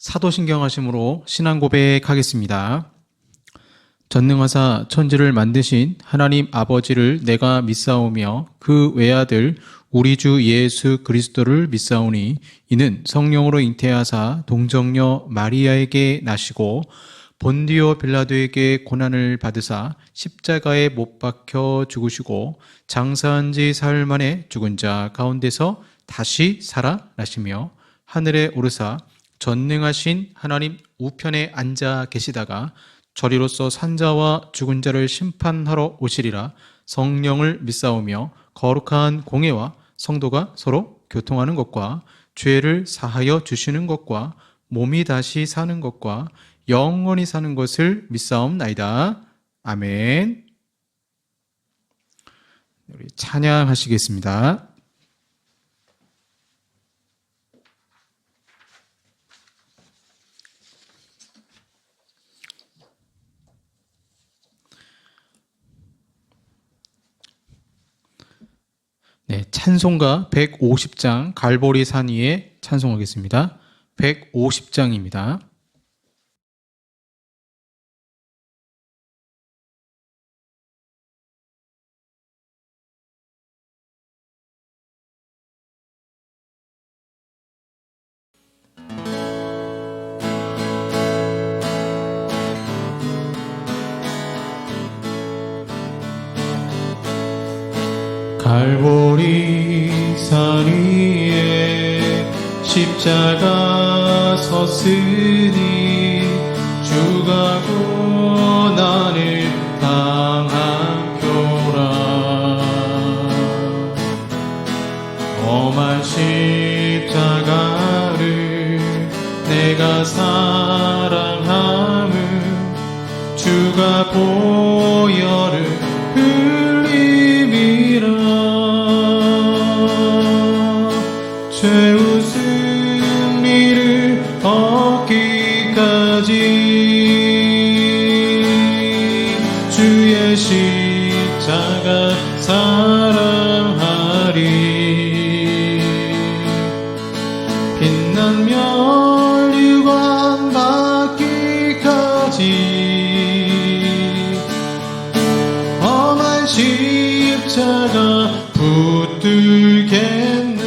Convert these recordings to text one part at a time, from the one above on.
사도신경하심으로 신앙 고백하겠습니다. 전능하사 천지를 만드신 하나님 아버지를 내가 믿사오며 그 외아들 우리 주 예수 그리스도를 믿사오니 이는 성령으로 잉태하사 동정녀 마리아에게 나시고 본디오 빌라도에게 고난을 받으사 십자가에 못 박혀 죽으시고 장사한 지 사흘 만에 죽은 자 가운데서 다시 살아나시며 하늘에 오르사 전능하신 하나님 우편에 앉아 계시다가 저리로서 산자와 죽은 자를 심판하러 오시리라. 성령을 믿사오며 거룩한 공예와 성도가 서로 교통하는 것과 죄를 사하여 주시는 것과 몸이 다시 사는 것과 영원히 사는 것을 믿사옵나이다. 아멘. 우리 찬양하시겠습니다. 네, 찬송가 150장 갈보리 산 위에 찬송하겠습니다. 150장입니다. 갈보리 산 위에 십자가 섰으니 주가 고난을 당한 표라. 험한 십자가를 내가 사랑함은 주가 보혈을 흘림이라. 최후 승리를 얻기까지 주의 십자가 사랑하리. 빛난 멸류관 받기까지 험한 십자가 붙들겠네.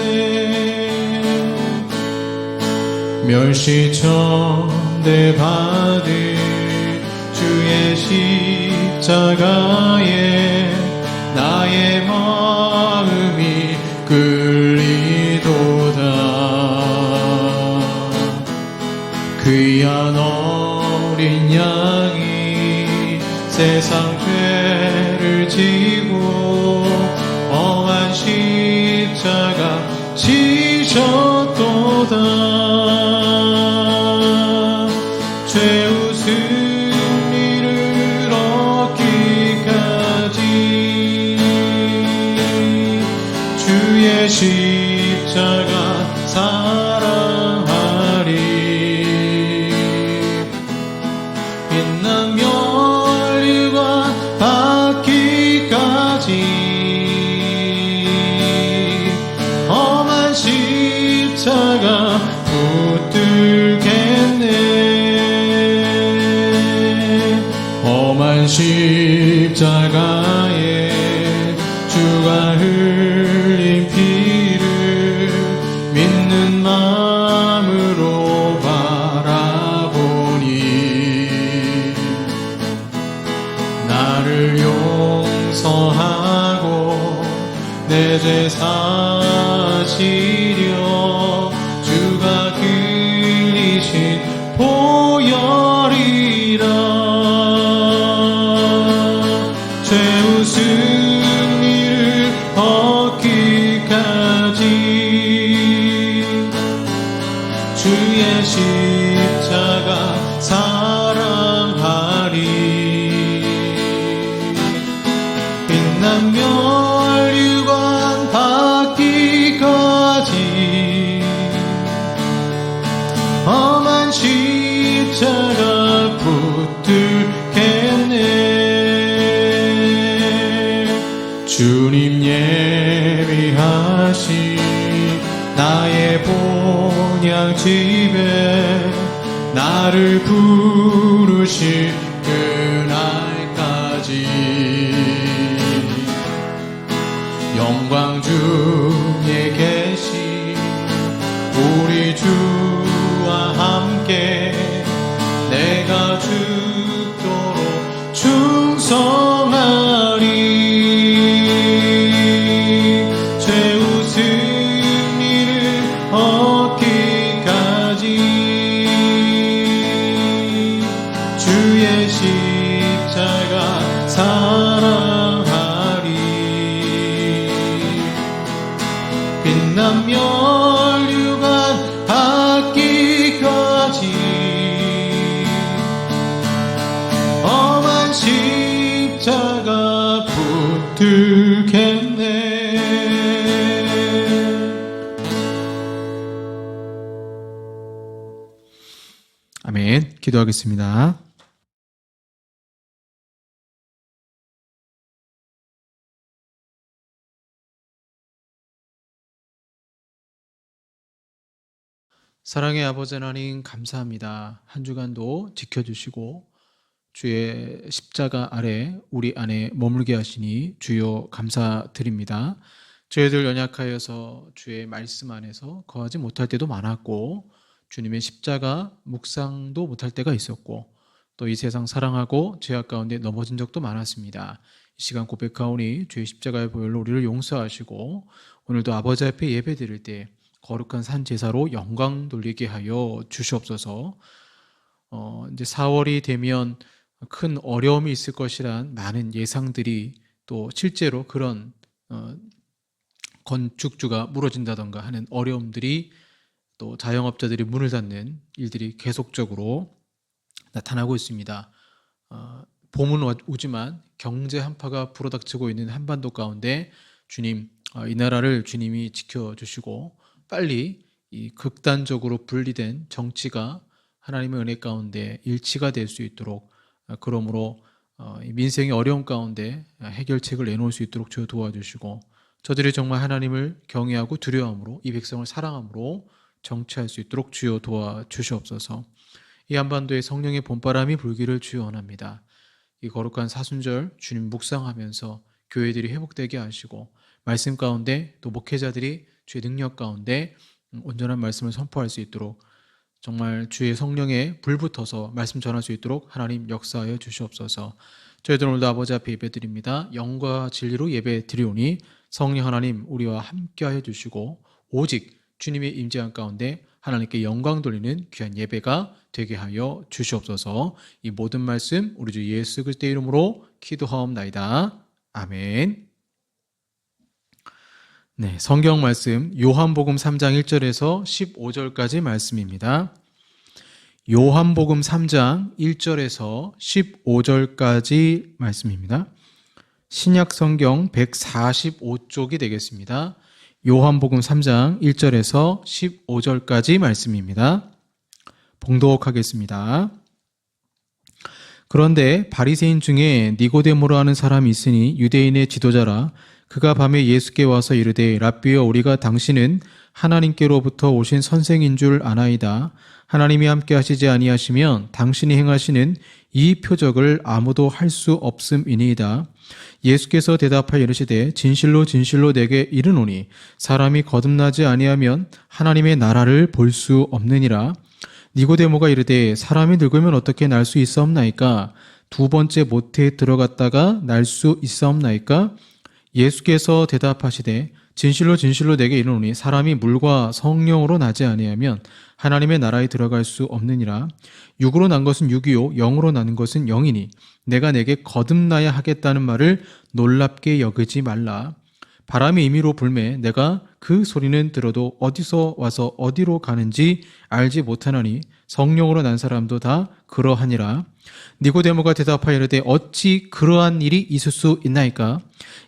멸시천대 받을 주의 십자가에 나의 마음이 끌리도다. 귀한 어린 양이 세상 죄를 지고 험한 십자가 지셨도다. 최후 승리를 얻기까지 주의 십자가 사랑하리. 빛난 멸류관 받기까지 험한 십자가 붙들겠네. 험한 십자가에 주가 흘린 피를 믿는 마음으로 바라보니 나를 용서하고 내 죄 사시려 주가 흘리신 보혈이라. 최후 승리를 얻기까지 주의 십자가 사랑하리. 빛난 멸류관 받기까지 험한 십자가 붙들겠네. 주님 예비하신 나의 본향집에 나를 부르실 그날까지 영광 중에 계신 우리 주와 함께 내가 죽도록 충성하리. 최후 승리를 얻기까지 주의 십자가 사랑하리. 빛나며 혈관 닿기까지 험한 십자가 붙들겠네. 아멘. 기도하겠습니다. 사랑의 아버지 하나님, 감사합니다. 한 주간도 지켜주시고 주의 십자가 아래 우리 안에 머물게 하시니 주여 감사드립니다. 저희들 연약하여서 주의 말씀 안에서 거하지 못할 때도 많았고 주님의 십자가 묵상도 못할 때가 있었고 또 이 세상 사랑하고 죄악 가운데 넘어진 적도 많았습니다. 이 시간 고백하오니 주의 십자가의 보혈로 우리를 용서하시고 오늘도 아버지 앞에 예배 드릴 때 거룩한 산 제사로 영광 돌리게 하여 주시옵소서. 이제 4월이 되면 큰 어려움이 있을 것이란 많은 예상들이 또 실제로 그런 건축주가 무너진다던가 하는 어려움들이 또 자영업자들이 문을 닫는 일들이 계속적으로 나타나고 있습니다. 봄은 오지만 경제 한파가 불어닥치고 있는 한반도 가운데 주님, 이 나라를 주님이 지켜주시고 빨리 이 극단적으로 분리된 정치가 하나님의 은혜 가운데 일치가 될 수 있도록 그러므로 민생의 어려움 가운데 해결책을 내놓을 수 있도록 주여 도와주시고 저들이 정말 하나님을 경외하고 두려워함으로 이 백성을 사랑함으로 정치할 수 있도록 주여 도와주시옵소서. 이 한반도에 성령의 봄바람이 불기를 주여 원합니다. 이 거룩한 사순절 주님 묵상하면서 교회들이 회복되게 하시고 말씀 가운데 또 목회자들이 주의 능력 가운데 온전한 말씀을 선포할 수 있도록 정말 주의 성령에 불 붙어서 말씀 전할 수 있도록 하나님 역사하여 주시옵소서. 저희들 오늘도 아버지 앞에 예배드립니다. 영과 진리로 예배드리오니 성령 하나님 우리와 함께하여 주시고 오직 주님의 임재한 가운데 하나님께 영광 돌리는 귀한 예배가 되게 하여 주시옵소서. 이 모든 말씀 우리 주 예수 그리스도의 이름으로 기도하옵나이다. 아멘. 네, 성경 말씀 요한복음 3장 1절에서 15절까지 말씀입니다. 요한복음 3장 1절에서 15절까지 말씀입니다. 신약 성경 145쪽이 되겠습니다. 요한복음 3장 1절에서 15절까지 말씀입니다. 봉독하겠습니다. 그런데 바리새인 중에 니고데모라 하는 사람이 있으니 유대인의 지도자라. 그가 밤에 예수께 와서 이르되 랍비여 우리가 당신은 하나님께로부터 오신 선생인 줄 아나이다. 하나님이 함께 하시지 아니하시면 당신이 행하시는 이 표적을 아무도 할 수 없음이니이다. 예수께서 대답하여 이르시되 진실로 진실로 내게 이르노니 사람이 거듭나지 아니하면 하나님의 나라를 볼 수 없느니라. 니고데모가 이르되 사람이 늙으면 어떻게 날 수 있사옵나이까? 두 번째 모태에 들어갔다가 날 수 있사옵나이까? 예수께서 대답하시되 진실로 진실로 내게 이르노니 사람이 물과 성령으로 나지 아니하면 하나님의 나라에 들어갈 수 없느니라. 육으로 난 것은 육이요 영으로 나는 것은 영이니 내가 내게 거듭나야 하겠다는 말을 놀랍게 여기지 말라. 바람이 임의로 불매 내가 그 소리는 들어도 어디서 와서 어디로 가는지 알지 못하나니 성령으로 난 사람도 다 그러하니라. 니고데모가 대답하여 이르되 어찌 그러한 일이 있을 수 있나이까?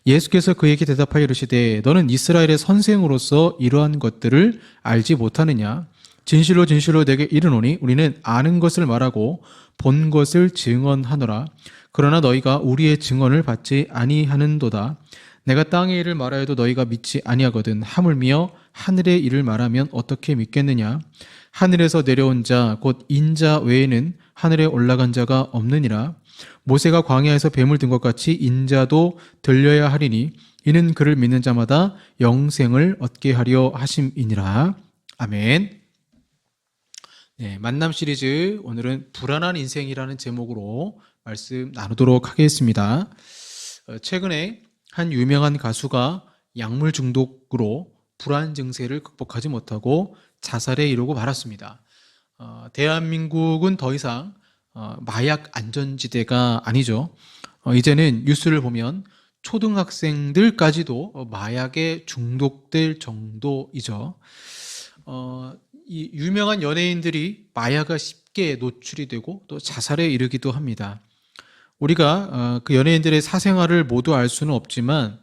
예수께서 그에게 대답하여 이르시되 너는 이스라엘의 선생으로서 이러한 것들을 알지 못하느냐? 진실로 진실로 내게 이르노니 우리는 아는 것을 말하고 본 것을 증언하노라. 그러나 너희가 우리의 증언을 받지 아니하는도다. 내가 땅의 일을 말하여도 너희가 믿지 아니하거든. 하물며 하늘의 일을 말하면 어떻게 믿겠느냐? 하늘에서 내려온 자 곧 인자 외에는 하늘에 올라간 자가 없느니라. 모세가 광야에서 뱀을 든 것 같이 인자도 들려야 하리니 이는 그를 믿는 자마다 영생을 얻게 하려 하심이니라. 아멘. 네, 만남 시리즈 오늘은 불안한 인생이라는 제목으로 말씀 나누도록 하겠습니다. 최근에 한 유명한 가수가 약물 중독으로 불안 증세를 극복하지 못하고 자살에 이르고 말았습니다. 대한민국은 더 이상 마약 안전지대가 아니죠. 이제는 뉴스를 보면 초등학생들까지도 마약에 중독될 정도이죠. 이 유명한 연예인들이 마약에 쉽게 노출이 되고 또 자살에 이르기도 합니다. 우리가 그 연예인들의 사생활을 모두 알 수는 없지만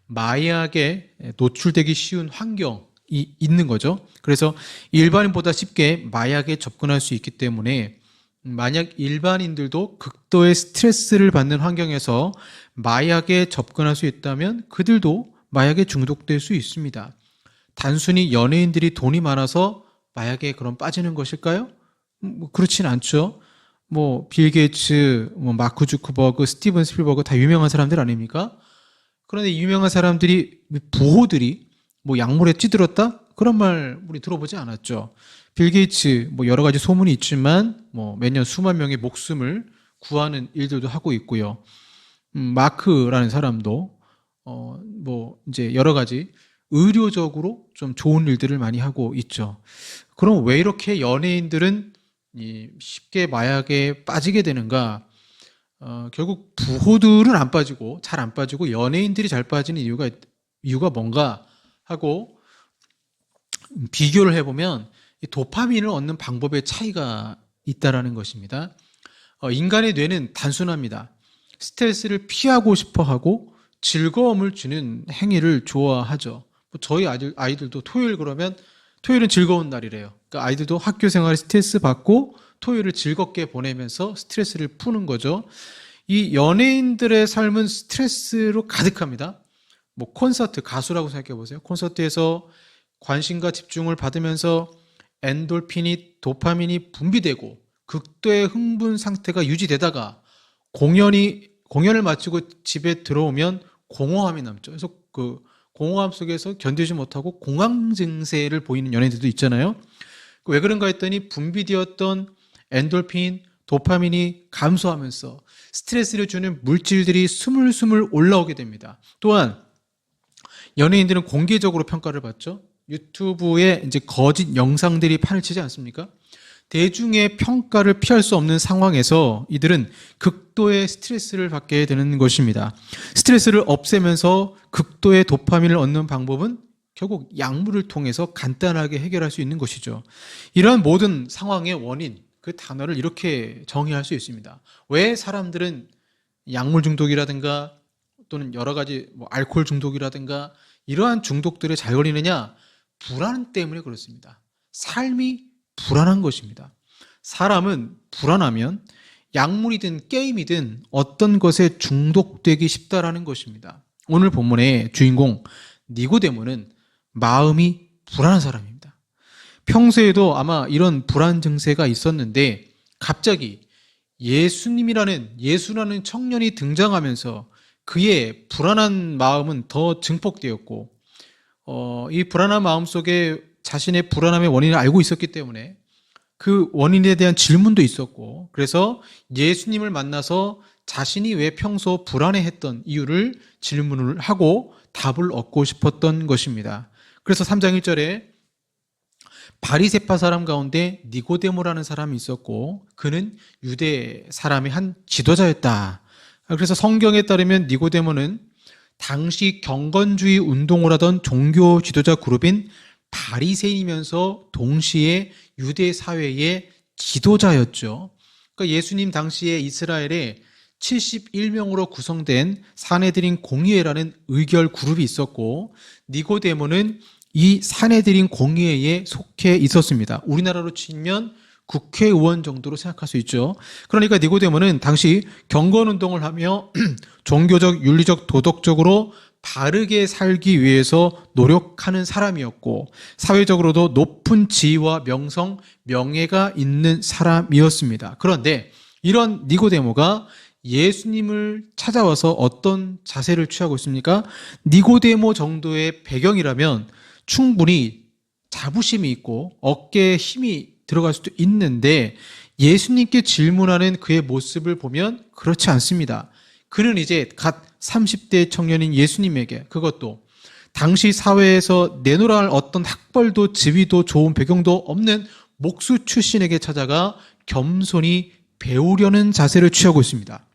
마약에 노출되기 쉬운 환경이 있는 거죠. 그래서 일반인보다 쉽게 마약에 접근할 수 있기 때문에 만약 일반인들도 극도의 스트레스를 받는 환경에서 마약에 접근할 수 있다면 그들도 마약에 중독될 수 있습니다. 단순히 연예인들이 돈이 많아서 마약에 그럼 빠지는 것일까요? 그렇진 않죠. 빌 게이츠, 마크 주크버그, 스티븐 스필버그 다 유명한 사람들 아닙니까? 그런데 유명한 사람들이, 부호들이 약물에 찌들었다? 그런 말 우리 들어보지 않았죠. 빌 게이츠, 여러 가지 소문이 있지만, 매년 수만 명의 목숨을 구하는 일들도 하고 있고요. 마크라는 사람도, 이제 여러 가지 의료적으로 좀 좋은 일들을 많이 하고 있죠. 그럼 왜 이렇게 연예인들은 쉽게 마약에 빠지게 되는가? 결국 부호들은 안 빠지고 잘 안 빠지고 연예인들이 잘 빠지는 이유가 뭔가 하고 비교를 해보면 이 도파민을 얻는 방법의 차이가 있다라는 것입니다. 인간의 뇌는 단순합니다. 스트레스를 피하고 싶어하고 즐거움을 주는 행위를 좋아하죠. 저희 아이들도 토요일은 즐거운 날이래요. 그러니까 아이들도 학교 생활에 스트레스 받고 토요일을 즐겁게 보내면서 스트레스를 푸는 거죠. 이 연예인들의 삶은 스트레스로 가득합니다. 콘서트, 가수라고 생각해 보세요. 콘서트에서 관심과 집중을 받으면서 엔돌핀이, 도파민이 분비되고 극도의 흥분 상태가 유지되다가 공연을 마치고 집에 들어오면 공허함이 남죠. 그래서 그 공허함 속에서 견디지 못하고 공황 증세를 보이는 연예인들도 있잖아요. 왜 그런가 했더니 분비되었던 엔돌핀, 도파민이 감소하면서 스트레스를 주는 물질들이 스물스물 올라오게 됩니다. 또한 연예인들은 공개적으로 평가를 받죠. 유튜브에 이제 거짓 영상들이 판을 치지 않습니까? 대중의 평가를 피할 수 없는 상황에서 이들은 극도의 스트레스를 받게 되는 것입니다. 스트레스를 없애면서 극도의 도파민을 얻는 방법은 결국 약물을 통해서 간단하게 해결할 수 있는 것이죠. 이러한 모든 상황의 원인, 그 단어를 이렇게 정의할 수 있습니다. 왜 사람들은 약물 중독이라든가 또는 여러 가지 알코올 중독이라든가 이러한 중독들에 잘 걸리느냐? 불안 때문에 그렇습니다. 삶이 불안한 것입니다. 사람은 불안하면 약물이든 게임이든 어떤 것에 중독되기 쉽다라는 것입니다. 오늘 본문의 주인공 니고데모는 마음이 불안한 사람입니다. 평소에도 아마 이런 불안 증세가 있었는데 갑자기 예수라는 청년이 등장하면서 그의 불안한 마음은 더 증폭되었고 이 불안한 마음 속에 자신의 불안함의 원인을 알고 있었기 때문에 그 원인에 대한 질문도 있었고 그래서 예수님을 만나서 자신이 왜 평소 불안해했던 이유를 질문을 하고 답을 얻고 싶었던 것입니다. 그래서 3장 1절에 바리새파 사람 가운데 니고데모라는 사람이 있었고 그는 유대 사람의 한 지도자였다. 그래서 성경에 따르면 니고데모는 당시 경건주의 운동을 하던 종교 지도자 그룹인 바리새인이면서 동시에 유대 사회의 지도자였죠. 그러니까 예수님 당시에 이스라엘에 71명으로 구성된 사내들인 공의회라는 의결 그룹이 있었고 니고데모는 이 사내들인 공의회에 속해 있었습니다. 우리나라로 치면 국회의원 정도로 생각할 수 있죠. 그러니까 니고데모는 당시 경건운동을 하며 종교적, 윤리적, 도덕적으로 바르게 살기 위해서 노력하는 사람이었고 사회적으로도 높은 지위와 명성, 명예가 있는 사람이었습니다. 그런데 이런 니고데모가 예수님을 찾아와서 어떤 자세를 취하고 있습니까? 니고데모 정도의 배경이라면 충분히 자부심이 있고 어깨에 힘이 들어갈 수도 있는데 예수님께 질문하는 그의 모습을 보면 그렇지 않습니다. 그는 이제 갓 30대 청년인 예수님에게, 그것도 당시 사회에서 내놓으라 할 어떤 학벌도 지위도 좋은 배경도 없는 목수 출신에게 찾아가 겸손히 배우려는 자세를 취하고 있습니다.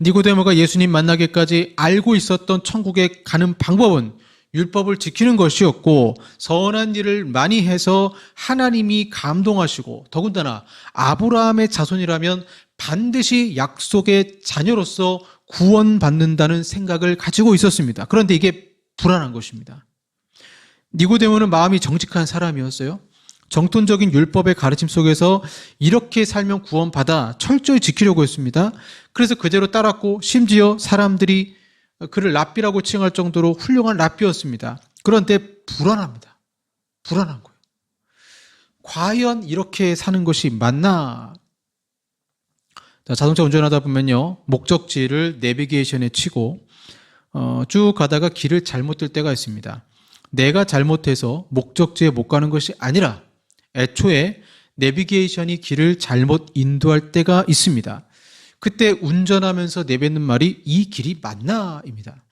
니고데모가 예수님 만나기까지 알고 있었던 천국에 가는 방법은 율법을 지키는 것이었고 선한 일을 많이 해서 하나님이 감동하시고 더군다나 아브라함의 자손이라면 반드시 약속의 자녀로서 구원받는다는 생각을 가지고 있었습니다. 그런데 이게 불안한 것입니다. 니고데모는 마음이 정직한 사람이었어요. 정통적인 율법의 가르침 속에서 이렇게 살면 구원받아 철저히 지키려고 했습니다. 그래서 그대로 따랐고 심지어 사람들이 그를 랍비라고 칭할 정도로 훌륭한 랍비였습니다. 그런데 불안합니다. 불안한 거예요. 과연 이렇게 사는 것이 맞나? 자동차 운전하다 보면요, 목적지를 내비게이션에 치고 쭉 가다가 길을 잘못 들 때가 있습니다. 내가 잘못해서 목적지에 못 가는 것이 아니라 애초에 내비게이션이 길을 잘못 인도할 때가 있습니다. 그때 운전하면서 내뱉는 말이 이 길이 맞나? 입니다.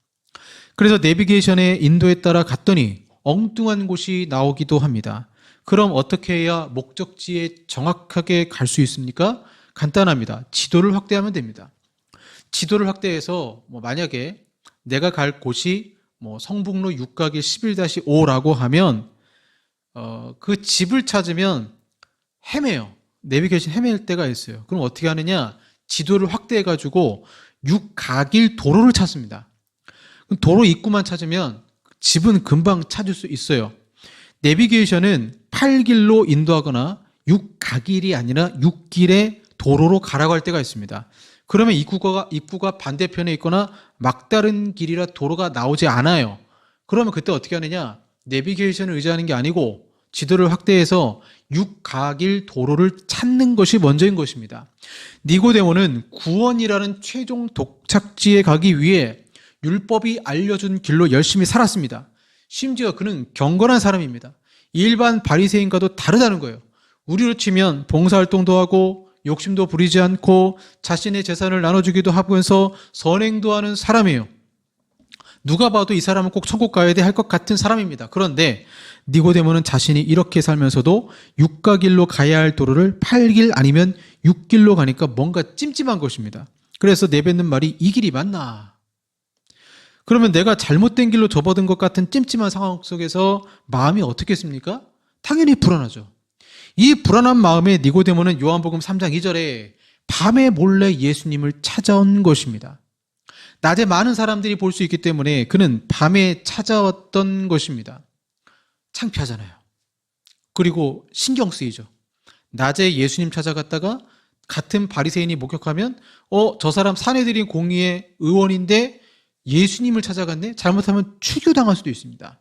그래서 내비게이션의 인도에 따라 갔더니 엉뚱한 곳이 나오기도 합니다. 그럼 어떻게 해야 목적지에 정확하게 갈 수 있습니까? 간단합니다. 지도를 확대하면 됩니다. 지도를 확대해서 만약에 내가 갈 곳이 성북로 6가길 11-5라고 하면 그 집을 찾으면 헤매요. 내비게이션 헤맬 때가 있어요. 그럼 어떻게 하느냐? 지도를 확대해가지고 6가길 도로를 찾습니다. 도로 입구만 찾으면 집은 금방 찾을 수 있어요. 내비게이션은 8길로 인도하거나 6가길이 아니라 6길의 도로로 가라고 할 때가 있습니다. 그러면 입구가 반대편에 있거나 막다른 길이라 도로가 나오지 않아요. 그러면 그때 어떻게 하느냐? 내비게이션을 의지하는 게 아니고 지도를 확대해서 6가길 도로를 찾는 것이 먼저인 것입니다. 니고데모는 구원이라는 최종 도착지에 가기 위해 율법이 알려준 길로 열심히 살았습니다. 심지어 그는 경건한 사람입니다. 일반 바리새인과도 다르다는 거예요. 우리로 치면 봉사활동도 하고 욕심도 부리지 않고 자신의 재산을 나눠주기도 하면서 선행도 하는 사람이에요. 누가 봐도 이 사람은 꼭 천국 가야 돼 할 것 같은 사람입니다. 그런데 니고데모는 자신이 이렇게 살면서도 6가길로 가야 할 도로를 8길 아니면 6길로 가니까 뭔가 찜찜한 것입니다. 그래서 내뱉는 말이 이 길이 맞나? 그러면 내가 잘못된 길로 접어든 것 같은 찜찜한 상황 속에서 마음이 어떻겠습니까? 당연히 불안하죠. 이 불안한 마음에 니고데모는 요한복음 3장 2절에 밤에 몰래 예수님을 찾아온 것입니다. 낮에 많은 사람들이 볼 수 있기 때문에 그는 밤에 찾아왔던 것입니다. 창피하잖아요. 그리고 신경 쓰이죠. 낮에 예수님 찾아갔다가 같은 바리새인이 목격하면 저 사람 사내들인 공의의 의원인데 예수님을 찾아갔네? 잘못하면 추교당할 수도 있습니다.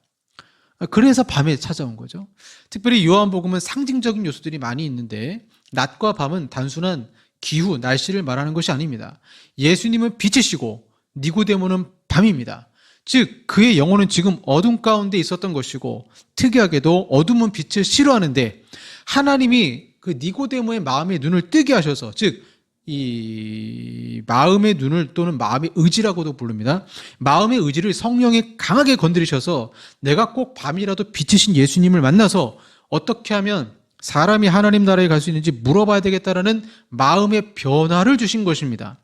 그래서 밤에 찾아온 거죠. 특별히 요한복음은 상징적인 요소들이 많이 있는데 낮과 밤은 단순한 기후, 날씨를 말하는 것이 아닙니다. 예수님은 빛이시고 니고데모는 밤입니다. 즉 그의 영혼은 지금 어둠 가운데 있었던 것이고 특이하게도 어둠은 빛을 싫어하는데 하나님이 그 니고데모의 마음의 눈을 뜨게 하셔서 즉 이 마음의 눈을 또는 마음의 의지라고도 부릅니다. 마음의 의지를 성령에 강하게 건드리셔서 내가 꼭 밤이라도 빛이신 예수님을 만나서 어떻게 하면 사람이 하나님 나라에 갈 수 있는지 물어봐야 되겠다라는 마음의 변화를 주신 것입니다.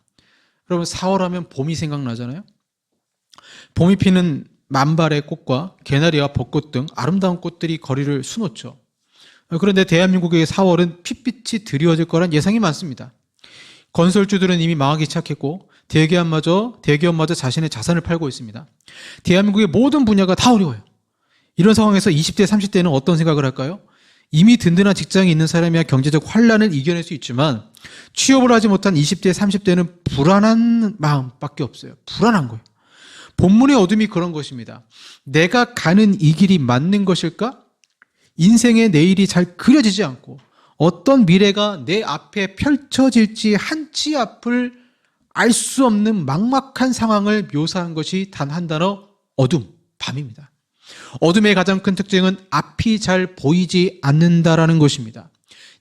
여러분 4월하면 봄이 생각나잖아요. 봄이 피는 만발의 꽃과 개나리와 벚꽃 등 아름다운 꽃들이 거리를 수놓죠. 그런데 대한민국의 4월은 핏빛이 드리워질 거란 예상이 많습니다. 건설주들은 이미 망하기 시작했고 대기업마저 자신의 자산을 팔고 있습니다. 대한민국의 모든 분야가 다 어려워요. 이런 상황에서 20대, 30대는 어떤 생각을 할까요? 이미 든든한 직장이 있는 사람이야 경제적 환란을 이겨낼 수 있지만 취업을 하지 못한 20대, 30대는 불안한 마음밖에 없어요. 불안한 거예요. 본문의 어둠이 그런 것입니다. 내가 가는 이 길이 맞는 것일까? 인생의 내일이 잘 그려지지 않고 어떤 미래가 내 앞에 펼쳐질지 한치 앞을 알 수 없는 막막한 상황을 묘사한 것이 단 한 단어, 어둠, 밤입니다. 어둠의 가장 큰 특징은 앞이 잘 보이지 않는다라는 것입니다.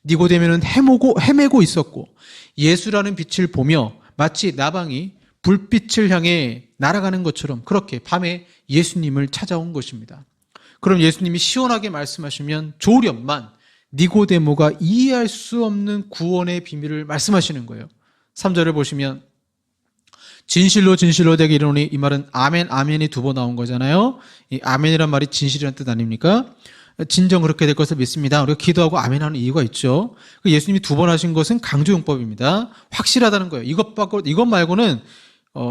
니고데모는 헤매고 있었고 예수라는 빛을 보며 마치 나방이 불빛을 향해 날아가는 것처럼 그렇게 밤에 예수님을 찾아온 것입니다. 그럼 예수님이 시원하게 말씀하시면 좋으련만 니고데모가 이해할 수 없는 구원의 비밀을 말씀하시는 거예요. 3절을 보시면 진실로 진실로 내게 이르노니, 이 말은 아멘 아멘이 두 번 나온 거잖아요. 이 아멘이란 말이 진실이라는 뜻 아닙니까? 진정 그렇게 될 것을 믿습니다. 우리가 기도하고 아멘하는 이유가 있죠. 예수님이 두 번 하신 것은 강조용법입니다. 확실하다는 거예요. 이것 말고는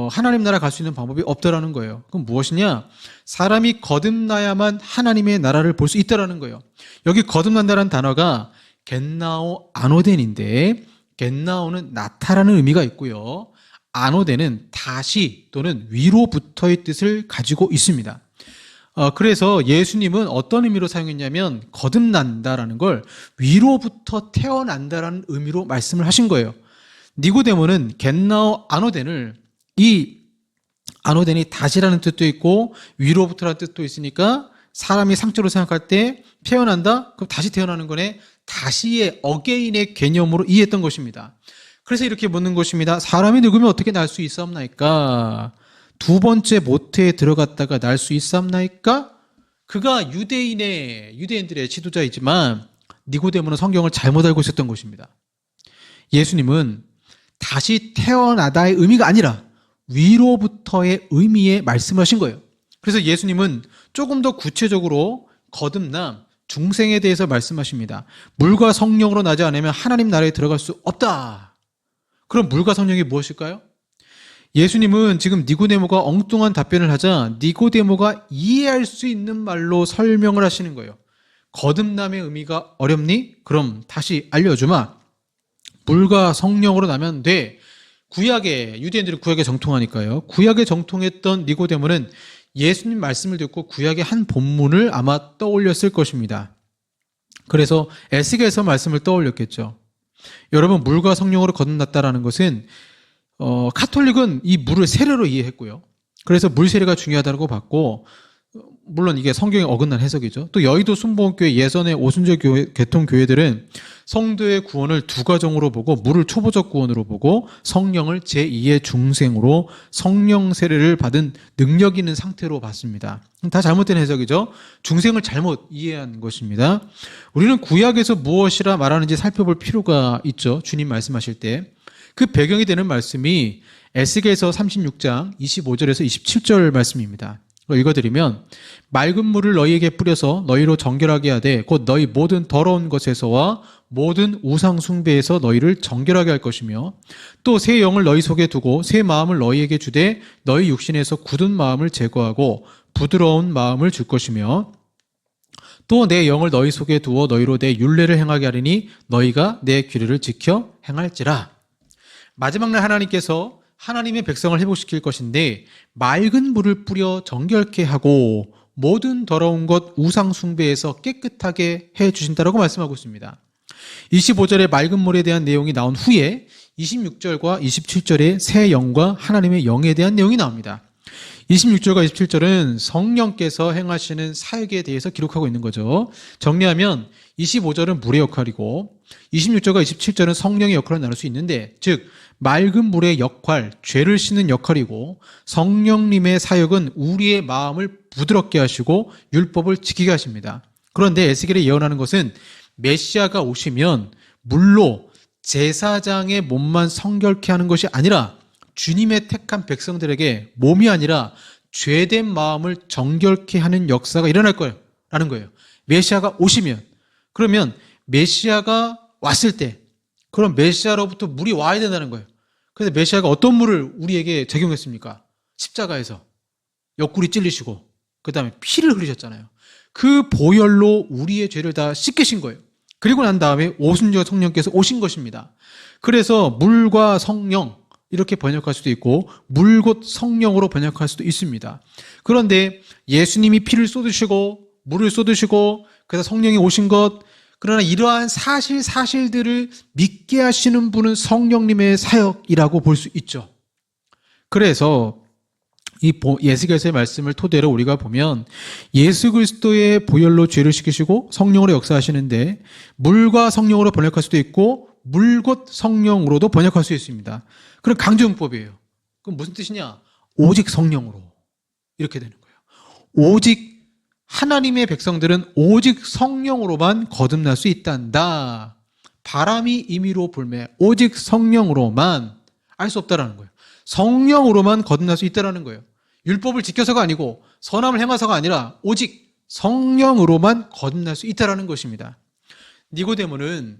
하나님 나라 갈 수 있는 방법이 없다라는 거예요. 그럼 무엇이냐? 사람이 거듭나야만 하나님의 나라를 볼 수 있다라는 거예요. 여기 거듭난다는 단어가 겟나오 아노덴인데, 겟나오는 나타라는 의미가 있고요. 아노덴은 다시 또는 위로부터의 뜻을 가지고 있습니다. 그래서 예수님은 어떤 의미로 사용했냐면 거듭난다라는 걸 위로부터 태어난다라는 의미로 말씀을 하신 거예요. 니고데모는 겟나오 아노덴을, 이 아노덴이 다시라는 뜻도 있고 위로부터라는 뜻도 있으니까 사람이 상처로 생각할 때 태어난다? 그럼 다시 태어나는 거네. 다시의 어게인의 개념으로 이해했던 것입니다. 그래서 이렇게 묻는 것입니다. 사람이 늙으면 어떻게 날 수 있사옵나이까? 두 번째 모태에 들어갔다가 날 수 있사옵나이까? 그가 유대인들의 지도자이지만 니고데모는 성경을 잘못 알고 있었던 것입니다. 예수님은 다시 태어나다의 의미가 아니라 위로부터의 의미에 말씀하신 거예요. 그래서 예수님은 조금 더 구체적으로 거듭남, 중생에 대해서 말씀하십니다. 물과 성령으로 나지 않으면 하나님 나라에 들어갈 수 없다. 그럼 물과 성령이 무엇일까요? 예수님은 지금 니고데모가 엉뚱한 답변을 하자 니고데모가 이해할 수 있는 말로 설명을 하시는 거예요. 거듭남의 의미가 어렵니? 그럼 다시 알려주마. 물과 성령으로 나면 돼. 유대인들이 구약에 정통하니까요. 구약에 정통했던 니고데모는 예수님 말씀을 듣고 구약의 한 본문을 아마 떠올렸을 것입니다. 그래서 에스겔서 말씀을 떠올렸겠죠. 여러분, 물과 성령으로 거듭났다라는 것은 카톨릭은 이 물을 세례로 이해했고요. 그래서 물 세례가 중요하다고 봤고, 물론 이게 성경에 어긋난 해석이죠. 또 여의도 순복음교회 예전의 오순절 개통 교회들은 성도의 구원을 두 가정으로 보고 물을 초보적 구원으로 보고 성령을 제2의 중생으로 성령 세례를 받은 능력 있는 상태로 봤습니다. 다 잘못된 해석이죠. 중생을 잘못 이해한 것입니다. 우리는 구약에서 무엇이라 말하는지 살펴볼 필요가 있죠. 주님 말씀하실 때. 그 배경이 되는 말씀이 에스겔서 36장 25절에서 27절 말씀입니다. 읽어드리면, 맑은 물을 너희에게 뿌려서 너희로 정결하게 하되 곧 너희 모든 더러운 것에서와 모든 우상 숭배에서 너희를 정결하게 할 것이며, 또 새 영을 너희 속에 두고 새 마음을 너희에게 주되 너희 육신에서 굳은 마음을 제거하고 부드러운 마음을 줄 것이며, 또 내 영을 너희 속에 두어 너희로 내 율례를 행하게 하리니 너희가 내 규례를 지켜 행할지라. 마지막 날 하나님께서 하나님의 백성을 회복시킬 것인데 맑은 물을 뿌려 정결케 하고 모든 더러운 것 우상 숭배에서 깨끗하게 해 주신다라고 말씀하고 있습니다. 25절에 맑은 물에 대한 내용이 나온 후에 26절과 27절에 새 영과 하나님의 영에 대한 내용이 나옵니다. 26절과 27절은 성령께서 행하시는 사역에 대해서 기록하고 있는 거죠. 정리하면 25절은 물의 역할이고 26절과 27절은 성령의 역할을 나눌 수 있는데, 즉 맑은 물의 역할, 죄를 씻는 역할이고 성령님의 사역은 우리의 마음을 부드럽게 하시고 율법을 지키게 하십니다. 그런데 에스겔이 예언하는 것은 메시아가 오시면 물로 제사장의 몸만 성결케 하는 것이 아니라 주님의 택한 백성들에게 몸이 아니라 죄된 마음을 정결케 하는 역사가 일어날 거라는 거예요. 메시아가 오시면. 그러면 메시아가 왔을 때, 그럼 메시아로부터 물이 와야 된다는 거예요. 그래서 메시아가 어떤 물을 우리에게 적용했습니까? 십자가에서 옆구리 찔리시고 그 다음에 피를 흘리셨잖아요. 그 보혈로 우리의 죄를 다 씻기신 거예요. 그리고 난 다음에 오순절 성령께서 오신 것입니다. 그래서 물과 성령, 이렇게 번역할 수도 있고 물 곧 성령으로 번역할 수도 있습니다. 그런데 예수님이 피를 쏟으시고 물을 쏟으시고 그래서 성령이 오신 것, 그러나 이러한 사실들을 믿게 하시는 분은 성령님의 사역이라고 볼 수 있죠. 그래서 이 예수께서의 말씀을 토대로 우리가 보면 예수 그리스도의 보혈로 죄를 씻기시고 성령으로 역사하시는데 물과 성령으로 번역할 수도 있고 물 곧 성령으로도 번역할 수 있습니다. 그럼 강조용법이에요. 그럼 무슨 뜻이냐? 오직 성령으로 이렇게 되는 거예요. 오직 하나님의 백성들은 오직 성령으로만 거듭날 수 있단다. 바람이 임의로 불매 오직 성령으로만 알 수 없다라는 거예요. 성령으로만 거듭날 수 있다라는 거예요. 율법을 지켜서가 아니고 선함을 행해서가 아니라 오직 성령으로만 거듭날 수 있다라는 것입니다. 니고데모는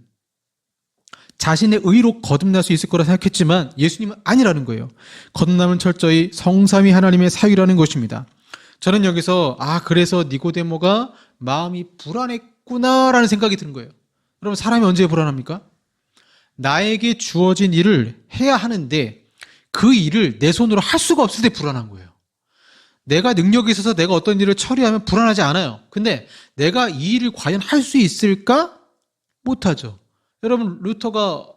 자신의 의로 거듭날 수 있을 거라 생각했지만 예수님은 아니라는 거예요. 거듭남은 철저히 성삼위 하나님의 사유라는 것입니다. 저는 여기서 그래서 니고데모가 마음이 불안했구나라는 생각이 드는 거예요. 여러분, 사람이 언제 불안합니까? 나에게 주어진 일을 해야 하는데 그 일을 내 손으로 할 수가 없을 때 불안한 거예요. 내가 능력이 있어서 내가 어떤 일을 처리하면 불안하지 않아요. 근데 내가 이 일을 과연 할 수 있을까? 못하죠. 여러분, 루터가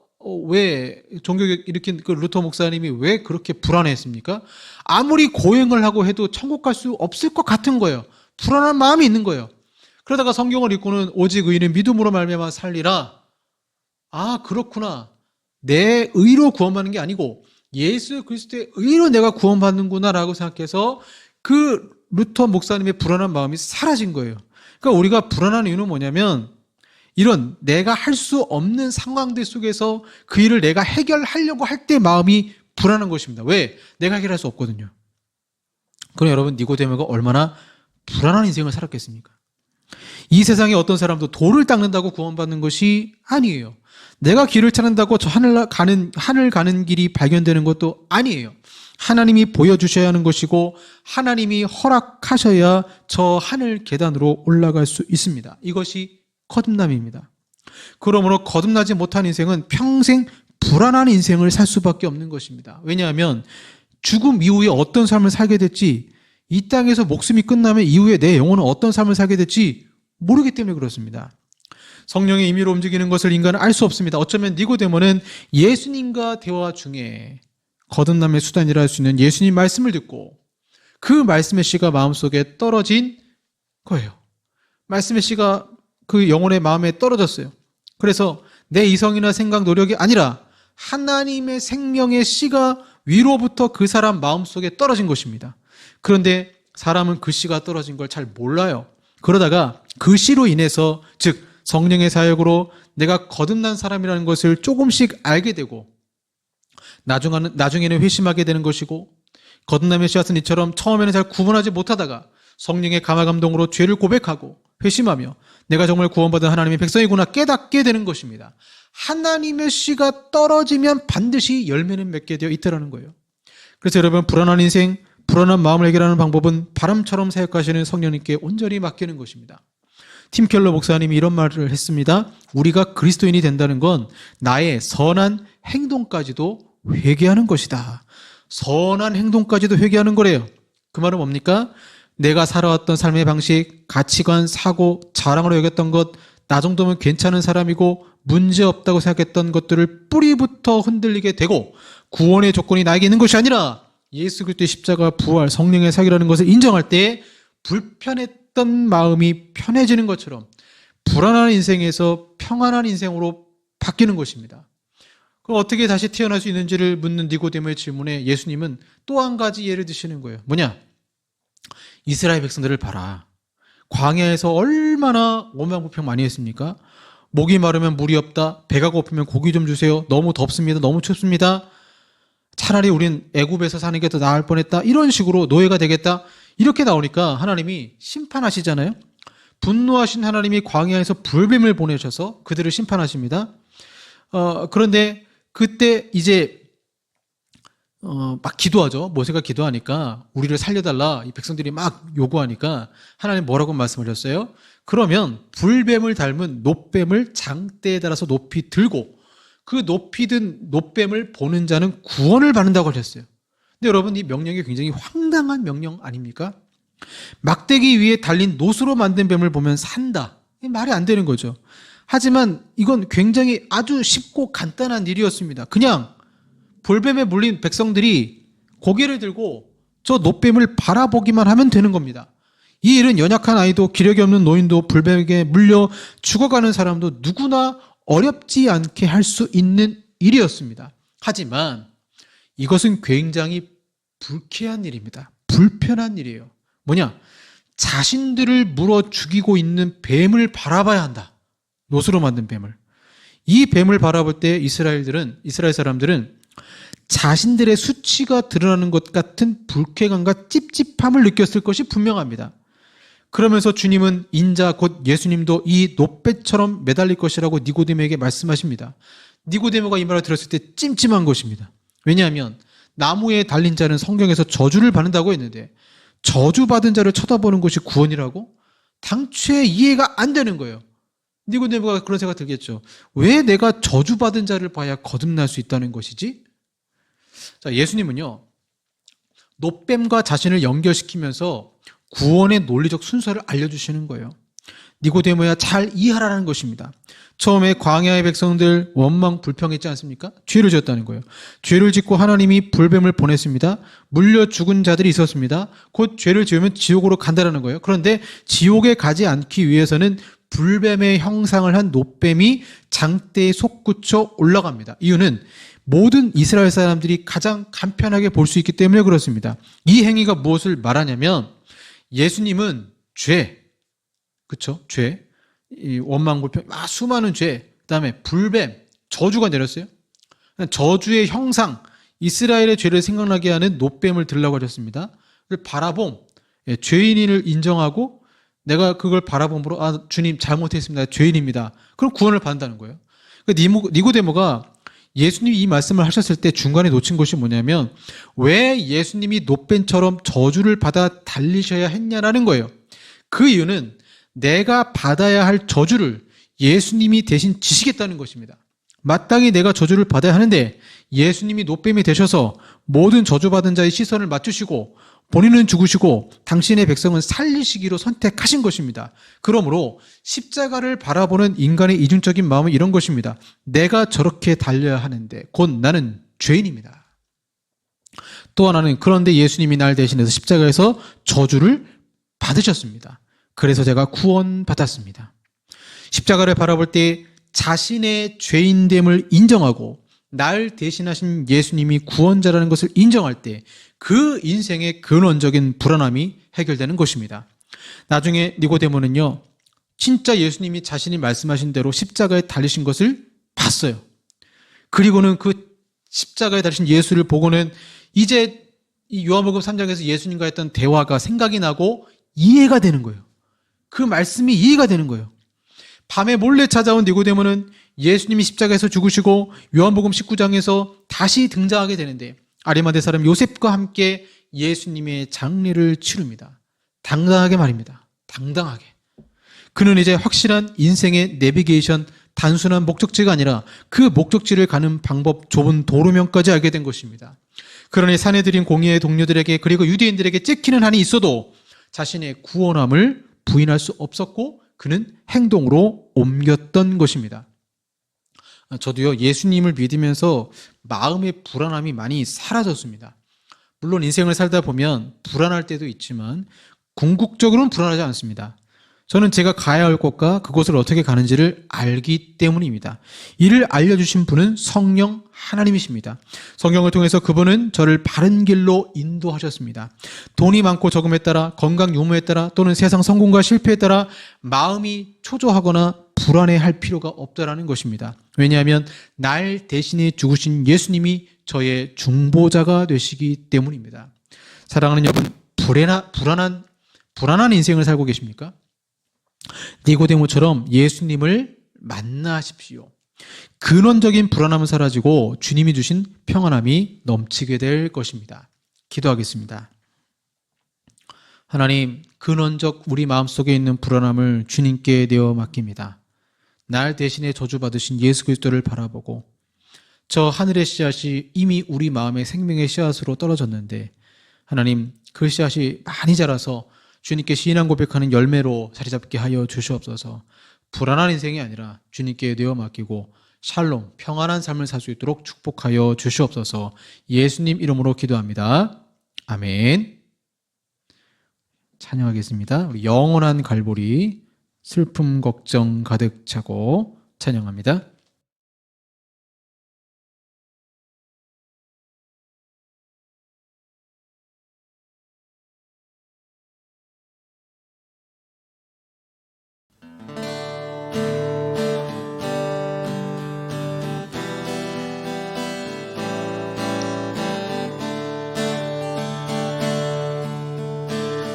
왜 종교개혁 일으킨 그 루터 목사님이 왜 그렇게 불안했습니까? 아무리 고행을 하고 해도 천국 갈 수 없을 것 같은 거예요. 불안한 마음이 있는 거예요. 그러다가 성경을 읽고는 오직 의인은 믿음으로 말미암아 살리라. 그렇구나. 내 의로 구원받는 게 아니고 예수 그리스도의 의로 내가 구원받는구나라고 생각해서 그 루터 목사님의 불안한 마음이 사라진 거예요. 그러니까 우리가 불안한 이유는 뭐냐면 이런 내가 할 수 없는 상황들 속에서 그 일을 내가 해결하려고 할 때 마음이 불안한 것입니다. 왜? 내가 해결할 수 없거든요. 그럼 여러분, 니고데모가 얼마나 불안한 인생을 살았겠습니까? 이 세상에 어떤 사람도 돌을 닦는다고 구원받는 것이 아니에요. 내가 길을 찾는다고 저 하늘 가는 길이 발견되는 것도 아니에요. 하나님이 보여주셔야 하는 것이고 하나님이 허락하셔야 저 하늘 계단으로 올라갈 수 있습니다. 이것이 거듭남입니다. 그러므로 거듭나지 못한 인생은 평생 불안한 인생을 살 수밖에 없는 것입니다. 왜냐하면 죽음 이후에 어떤 삶을 살게 될지, 이 땅에서 목숨이 끝나면 이후에 내 영혼은 어떤 삶을 살게 될지 모르기 때문에 그렇습니다. 성령의 임의로 움직이는 것을 인간은 알 수 없습니다. 어쩌면 니고데모는 예수님과 대화 중에 거듭남의 수단이라 할 수 있는 예수님 말씀을 듣고 그 말씀의 씨가 마음속에 떨어진 거예요. 말씀의 씨가 그 영혼의 마음에 떨어졌어요. 그래서 내 이성이나 생각, 노력이 아니라 하나님의 생명의 씨가 위로부터 그 사람 마음속에 떨어진 것입니다. 그런데 사람은 그 씨가 떨어진 걸 잘 몰라요. 그러다가 그 씨로 인해서, 즉 성령의 사역으로 내가 거듭난 사람이라는 것을 조금씩 알게 되고 나중에는 회심하게 되는 것이고, 거듭남의 씨앗은 이처럼 처음에는 잘 구분하지 못하다가 성령의 감화 감동으로 죄를 고백하고 회심하며 내가 정말 구원받은 하나님의 백성이구나 깨닫게 되는 것입니다. 하나님의 씨가 떨어지면 반드시 열매는 맺게 되어 있다는 거예요. 그래서 여러분, 불안한 인생, 불안한 마음을 해결하는 방법은 바람처럼 사역하시는 성령님께 온전히 맡기는 것입니다. 팀 켈러 목사님이 이런 말을 했습니다. 우리가 그리스도인이 된다는 건 나의 선한 행동까지도 회개하는 것이다. 선한 행동까지도 회개하는 거래요. 그 말은 뭡니까? 내가 살아왔던 삶의 방식, 가치관, 사고, 자랑으로 여겼던 것, 나 정도면 괜찮은 사람이고 문제없다고 생각했던 것들을 뿌리부터 흔들리게 되고 구원의 조건이 나에게 있는 것이 아니라 예수 그리스도의 십자가, 부활, 성령의 사역이라는 것을 인정할 때 불편했던 마음이 편해지는 것처럼 불안한 인생에서 평안한 인생으로 바뀌는 것입니다. 그럼 어떻게 다시 태어날 수 있는지를 묻는 니고데모의 질문에 예수님은 또 한 가지 예를 드시는 거예요. 뭐냐? 이스라엘 백성들을 봐라. 광야에서 얼마나 오명불평 많이 했습니까? 목이 마르면 물이 없다. 배가 고프면 고기 좀 주세요. 너무 덥습니다. 너무 춥습니다. 차라리 우린 애굽에서 사는 게 더 나을 뻔했다. 이런 식으로 노예가 되겠다. 이렇게 나오니까 하나님이 심판하시잖아요. 분노하신 하나님이 광야에서 불뱀을 보내셔서 그들을 심판하십니다. 그런데 그때 이제 막 기도하죠. 모세가 기도하니까 우리를 살려달라. 이 백성들이 막 요구하니까 하나님 뭐라고 말씀하셨어요? 그러면 불뱀을 닮은 놋뱀을 장대에 달아서 높이 들고 그 높이 든 놋뱀을 보는 자는 구원을 받는다고 하셨어요. 근데 여러분, 이 명령이 굉장히 황당한 명령 아닙니까? 막대기 위에 달린 놋으로 만든 뱀을 보면 산다. 말이 안 되는 거죠. 하지만 이건 굉장히 아주 쉽고 간단한 일이었습니다. 그냥 볼뱀에 물린 백성들이 고개를 들고 저 놋뱀을 바라보기만 하면 되는 겁니다. 이 일은 연약한 아이도 기력이 없는 노인도 불뱀에게 물려 죽어가는 사람도 누구나 어렵지 않게 할 수 있는 일이었습니다. 하지만 이것은 굉장히 불쾌한 일입니다. 불편한 일이에요. 뭐냐? 자신들을 물어 죽이고 있는 뱀을 바라봐야 한다. 놋으로 만든 뱀을. 이 뱀을 바라볼 때 이스라엘 사람들은 자신들의 수치가 드러나는 것 같은 불쾌감과 찝찝함을 느꼈을 것이 분명합니다. 그러면서 주님은 인자 곧 예수님도 이 놋뱀처럼 매달릴 것이라고 니고데모에게 말씀하십니다. 니고데모가 이 말을 들었을 때 찜찜한 것입니다. 왜냐하면 나무에 달린 자는 성경에서 저주를 받는다고 했는데 저주받은 자를 쳐다보는 것이 구원이라고? 당초에 이해가 안 되는 거예요. 니고데모가 그런 생각 들겠죠. 왜 내가 저주받은 자를 봐야 거듭날 수 있다는 것이지? 자, 예수님은요, 놋뱀과 자신을 연결시키면서 구원의 논리적 순서를 알려주시는 거예요. 니고데모야, 잘 이해하라는 것입니다. 처음에 광야의 백성들 원망 불평했지 않습니까? 죄를 지었다는 거예요. 죄를 짓고 하나님이 불뱀을 보냈습니다. 물려 죽은 자들이 있었습니다. 곧 죄를 지으면 지옥으로 간다는 거예요. 그런데 지옥에 가지 않기 위해서는 불뱀의 형상을 한 놋뱀이 장대에 솟구쳐 올라갑니다. 이유는 모든 이스라엘 사람들이 가장 간편하게 볼 수 있기 때문에 그렇습니다. 이 행위가 무엇을 말하냐면 예수님은 죄, 그쵸? 죄, 이 원망불평, 수많은 죄, 그 다음에 불뱀, 저주가 내렸어요. 저주의 형상, 이스라엘의 죄를 생각나게 하는 놋뱀을 들라고 하셨습니다. 바라봄, 죄인을 인정하고 내가 그걸 바라봄으로 주님 잘못했습니다. 죄인입니다. 그럼 구원을 받는다는 거예요. 니고데모가 예수님이 이 말씀을 하셨을 때 중간에 놓친 것이 뭐냐면 왜 예수님이 놋뱀처럼 저주를 받아 달리셔야 했냐라는 거예요. 그 이유는 내가 받아야 할 저주를 예수님이 대신 지시겠다는 것입니다. 마땅히 내가 저주를 받아야 하는데 예수님이 놋뱀이 되셔서 모든 저주받은 자의 시선을 맞추시고 본인은 죽으시고 당신의 백성은 살리시기로 선택하신 것입니다. 그러므로 십자가를 바라보는 인간의 이중적인 마음은 이런 것입니다. 내가 저렇게 달려야 하는데 곧 나는 죄인입니다. 또 하나는 그런데 예수님이 날 대신해서 십자가에서 저주를 받으셨습니다. 그래서 제가 구원받았습니다. 십자가를 바라볼 때 자신의 죄인됨을 인정하고 날 대신하신 예수님이 구원자라는 것을 인정할 때 그 인생의 근원적인 불안함이 해결되는 것입니다. 나중에 니고데모는요, 진짜 예수님이 자신이 말씀하신 대로 십자가에 달리신 것을 봤어요. 그리고는 그 십자가에 달리신 예수를 보고는 이제 이 요한복음 3장에서 예수님과 했던 대화가 생각이 나고 이해가 되는 거예요. 그 말씀이 이해가 되는 거예요. 밤에 몰래 찾아온 니고데모는 예수님이 십자가에서 죽으시고 요한복음 19장에서 다시 등장하게 되는데 아리마대 사람 요셉과 함께 예수님의 장례를 치릅니다. 당당하게 말입니다. 당당하게. 그는 이제 확실한 인생의 내비게이션, 단순한 목적지가 아니라 그 목적지를 가는 방법, 좁은 도로명까지 알게 된 것입니다. 그러니 사내들인 공의의 동료들에게 그리고 유대인들에게 찍히는 한이 있어도 자신의 구원함을 부인할 수 없었고 그는 행동으로 옮겼던 것입니다. 저도요, 예수님을 믿으면서 마음의 불안함이 많이 사라졌습니다. 물론 인생을 살다 보면 불안할 때도 있지만 궁극적으로는 불안하지 않습니다. 저는 제가 가야 할 곳과 그곳을 어떻게 가는지를 알기 때문입니다. 이를 알려주신 분은 성령 하나님이십니다. 성경을 통해서 그분은 저를 바른 길로 인도하셨습니다. 돈이 많고 적음에 따라, 건강 유무에 따라, 또는 세상 성공과 실패에 따라 마음이 초조하거나 불안해할 필요가 없다라는 것입니다. 왜냐하면 날 대신에 죽으신 예수님이 저의 중보자가 되시기 때문입니다. 사랑하는 여러분, 불안한 인생을 살고 계십니까? 니고데모처럼 예수님을 만나십시오. 근원적인 불안함은 사라지고 주님이 주신 평안함이 넘치게 될 것입니다. 기도하겠습니다. 하나님, 근원적 우리 마음속에 있는 불안함을 주님께 내어 맡깁니다. 날 대신에 저주받으신 예수 그리스도를 바라보고 저 하늘의 씨앗이 이미 우리 마음의 생명의 씨앗으로 떨어졌는데 하나님 그 씨앗이 많이 자라서 주님께 신앙 고백하는 열매로 자리 잡게 하여 주시옵소서. 불안한 인생이 아니라 주님께 내어 맡기고 샬롬 평안한 삶을 살 수 있도록 축복하여 주시옵소서. 예수님 이름으로 기도합니다. 아멘. 찬양하겠습니다. 우리 영원한 갈보리 슬픔 걱정 가득 차고 찬양합니다.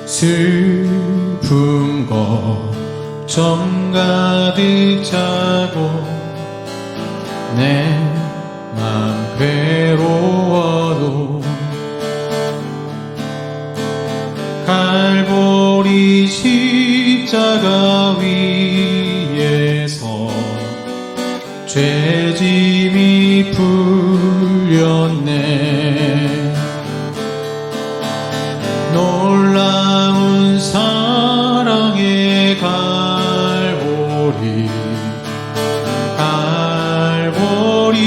슬픔 걱정 가득 차고 내 맘 괴로워도 갈보리 십자가 위에서 죄짐이 풀렸네. 놀라운 사랑의 갈보리 갈보리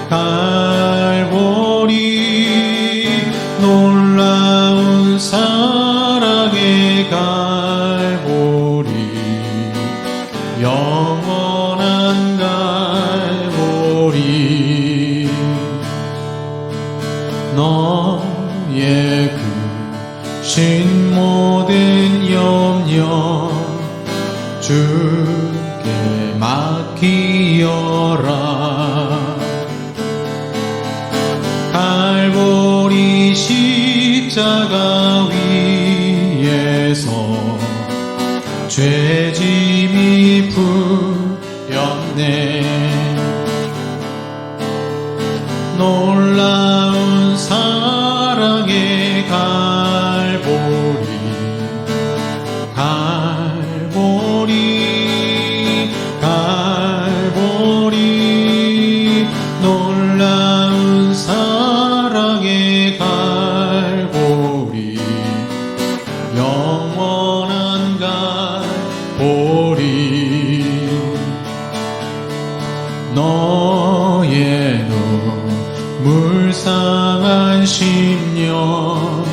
갈보리 놀라운 사랑의 갈보리 영원한 갈보리 너의 신 모든 염려 주께 맡기어라. 갈보리 십자가 위에서 죄짐이 풀렸네. 놀라운 사랑의 갈보리 갈보리 갈보리 놀라운 사랑의 갈보리 영원한 갈보리 너의 눈물 상한 심령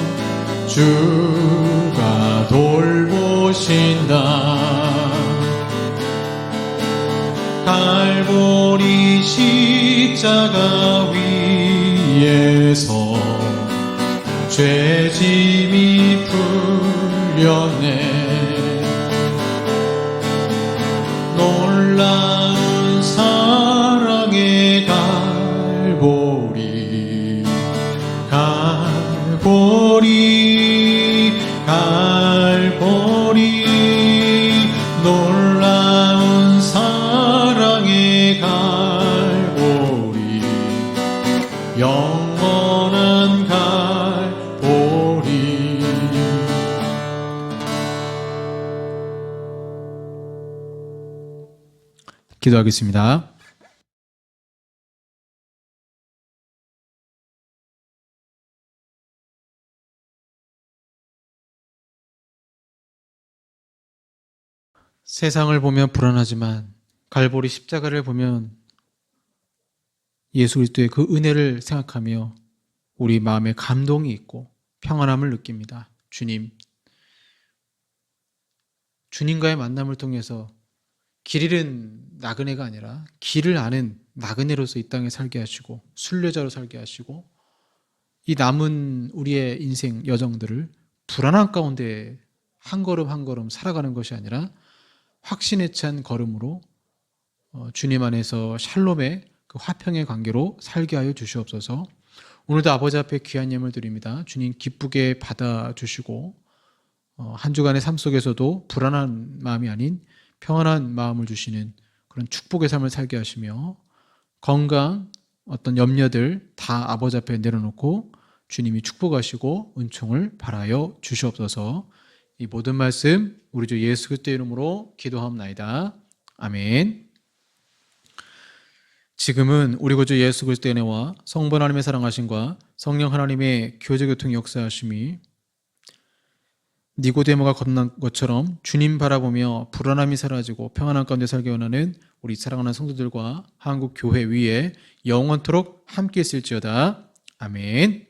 주가 돌보신다. 갈보리 십자가 위에서 죄짐이 풀렸네. 놀라운 사랑의 갈보리 갈보리 갈보리 놀라운 사랑의 갈보리 영원한 갈보리 기도하겠습니다. 세상을 보면 불안하지만 갈보리 십자가를 보면 예수 그리스도의 그 은혜를 생각하며 우리 마음에 감동이 있고 평안함을 느낍니다. 주님과의 만남을 통해서 길 잃은 나그네가 아니라 길을 아는 나그네로서 이 땅에 살게 하시고 순례자로 살게 하시고 이 남은 우리의 인생 여정들을 불안한 가운데 한 걸음 한 걸음 살아가는 것이 아니라 확신에 찬 걸음으로 주님 안에서 샬롬의 그 화평의 관계로 살게 하여 주시옵소서. 오늘도 아버지 앞에 귀한 예물 드립니다. 주님 기쁘게 받아주시고 한 주간의 삶 속에서도 불안한 마음이 아닌 평안한 마음을 주시는 그런 축복의 삶을 살게 하시며 건강, 어떤 염려들 다 아버지 앞에 내려놓고 주님이 축복하시고 은총을 바라여 주시옵소서. 이 모든 말씀 우리 주 예수 그리스도의 이름으로 기도하옵나이다. 아멘. 지금은 우리 구주 예수 그리스도의 은혜와 성부 하나님의 사랑하심과 성령 하나님의 교제 교통 역사하심이 니고데모가 건넌 것처럼 주님 바라보며 불안함이 사라지고 평안한 가운데 살게 원하는 우리 사랑하는 성도들과 한국 교회 위에 영원토록 함께 있을지어다. 아멘.